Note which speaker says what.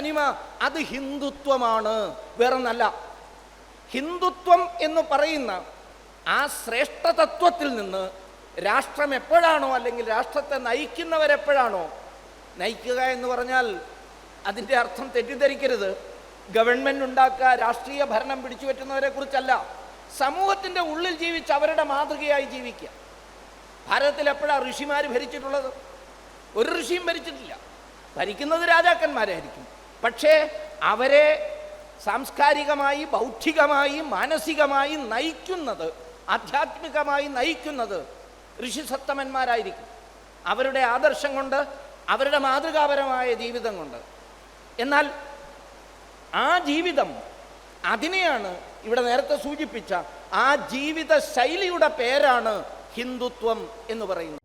Speaker 1: തനിമ അത് ഹിന്ദുത്വമാണ്, വേറൊന്നല്ല. ഹിന്ദുത്വം എന്ന് പറയുന്ന ആ ശ്രേഷ്ഠ തത്വത്തിൽ നിന്ന് രാഷ്ട്രം എപ്പോഴാണോ, അല്ലെങ്കിൽ രാഷ്ട്രത്തെ നയിക്കുന്നവരെപ്പോഴാണോ, നയിക്കുക എന്ന് പറഞ്ഞാൽ അതിൻ്റെ അർത്ഥം തെറ്റിദ്ധരിക്കരുത്, ഗവൺമെൻറ് ഉണ്ടാക്കുക, രാഷ്ട്രീയ ഭരണം പിടിച്ചു പറ്റുന്നവരെ കുറിച്ചല്ല. സമൂഹത്തിൻ്റെ ഉള്ളിൽ ജീവിച്ച് അവരുടെ മാതൃകയായി ജീവിക്കുക. ഭാരതത്തിൽ എപ്പോഴാണ് ഋഷിമാർ ഭരിച്ചിട്ടുള്ളത്? ഒരു ഋഷിയും ഭരിച്ചിട്ടില്ല. ഭരിക്കുന്നത് രാജാക്കന്മാരായിരിക്കും. പക്ഷേ അവരെ സാംസ്കാരികമായി, ബൗദ്ധികമായി, മാനസികമായി നയിക്കുന്നത്, ആധ്യാത്മികമായി നയിക്കുന്നത് ഋഷിസത്തമന്മാരായിരിക്കും. അവരുടെ ആദർശം കൊണ്ട്, അവരുടെ മാതൃകാപരമായ ജീവിതം കൊണ്ട്. എന്നാൽ ആ ജീവിതം, അതിനെയാണ് ഇവിടെ നേരത്തെ സൂചിപ്പിച്ച ആ ജീവിത ശൈലിയുടെ പേരാണ് ഹിന്ദുത്വം എന്ന് പറയുന്നത്.